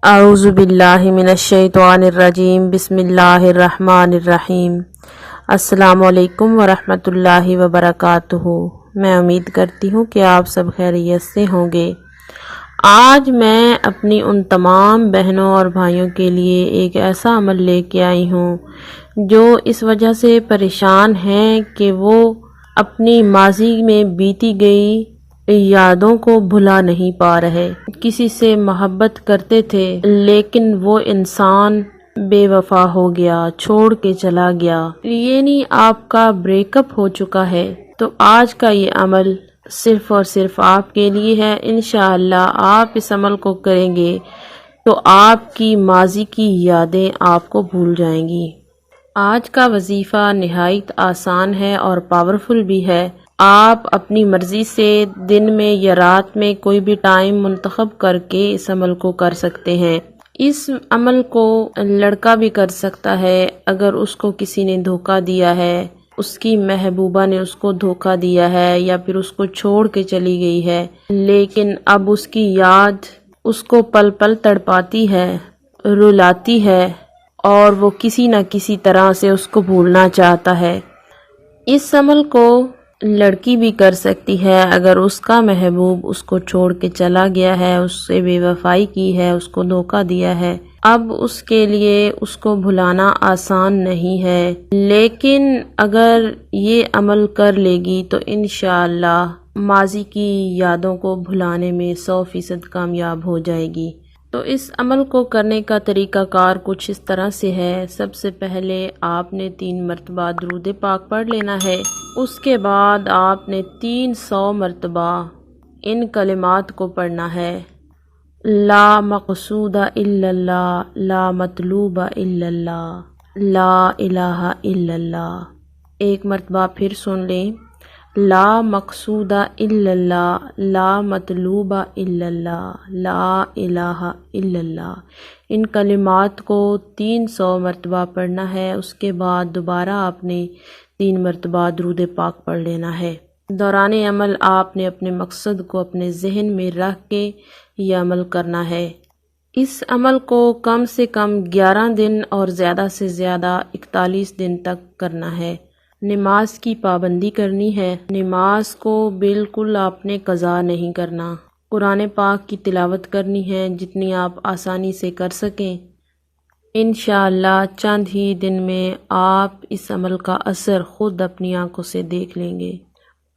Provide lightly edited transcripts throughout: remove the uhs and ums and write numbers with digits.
اعوذ باللہ من الشیطان الرجیم بسم اللہ الرحمن الرحیم۔ السلام علیکم ورحمۃ اللہ وبرکاتہ۔ میں امید کرتی ہوں کہ آپ سب خیریت سے ہوں گے۔ آج میں اپنی ان تمام بہنوں اور بھائیوں کے لیے ایک ایسا عمل لے کے آئی ہوں جو اس وجہ سے پریشان ہیں کہ وہ اپنی ماضی میں بیتی گئی یادوں کو بھلا نہیں پا رہے۔ کسی سے محبت کرتے تھے لیکن وہ انسان بے وفا ہو گیا، چھوڑ کے چلا گیا، یعنی آپ کا بریک اپ ہو چکا ہے۔ تو آج کا یہ عمل صرف اور صرف آپ کے لیے ہے۔ انشاءاللہ آپ اس عمل کو کریں گے تو آپ کی ماضی کی یادیں آپ کو بھول جائیں گی۔ آج کا وظیفہ نہایت آسان ہے اور پاورفل بھی ہے۔ آپ اپنی مرضی سے دن میں یا رات میں کوئی بھی ٹائم منتخب کر کے اس عمل کو کر سکتے ہیں۔ اس عمل کو لڑکا بھی کر سکتا ہے اگر اس کو کسی نے دھوکہ دیا ہے، اس کی محبوبہ نے اس کو دھوکہ دیا ہے یا پھر اس کو چھوڑ کے چلی گئی ہے، لیکن اب اس کی یاد اس کو پل پل تڑپاتی ہے، رلاتی ہے اور وہ کسی نہ کسی طرح سے اس کو بھولنا چاہتا ہے۔ اس عمل کو لڑکی بھی کر سکتی ہے اگر اس کا محبوب اس کو چھوڑ کے چلا گیا ہے، اس سے بے وفائی کی ہے، اس کو دھوکہ دیا ہے۔ اب اس کے لیے اس کو بھلانا آسان نہیں ہے، لیکن اگر یہ عمل کر لے گی تو انشاءاللہ ماضی کی یادوں کو بھلانے میں 100% کامیاب ہو جائے گی۔ تو اس عمل کو کرنے کا طریقہ کار کچھ اس طرح سے ہے۔ سب سے پہلے آپ نے 3 مرتبہ درود پاک پڑھ لینا ہے۔ اس کے بعد آپ نے 300 مرتبہ ان کلمات کو پڑھنا ہے: لا مقصود الا اللہ، لا مطلوب الا اللہ، لا الہ الا اللہ۔ ایک مرتبہ پھر سن لیں: لا مقصود الا اللہ، لا مطلوب الا اللہ، لا الہ الا اللہ۔ ان کلمات کو 300 مرتبہ پڑھنا ہے۔ اس کے بعد دوبارہ آپ نے 3 مرتبہ درود پاک پڑھ لینا ہے۔ دوران عمل آپ نے اپنے مقصد کو اپنے ذہن میں رکھ کے یہ عمل کرنا ہے۔ اس عمل کو کم سے کم 11 دن اور زیادہ سے زیادہ 41 دن تک کرنا ہے۔ نماز کی پابندی کرنی ہے۔ نماز کو بالکل آپ نے قضا نہیں کرنا۔ قرآن پاک کی تلاوت کرنی ہے جتنی آپ آسانی سے کر سکیں۔ انشاءاللہ چند ہی دن میں آپ اس عمل کا اثر خود اپنی آنکھوں سے دیکھ لیں گے۔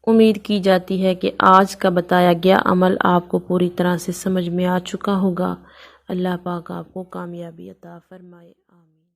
امید کی جاتی ہے کہ آج کا بتایا گیا عمل آپ کو پوری طرح سے سمجھ میں آ چکا ہوگا۔ اللہ پاک آپ کو کامیابی عطا فرمائے۔ آمین۔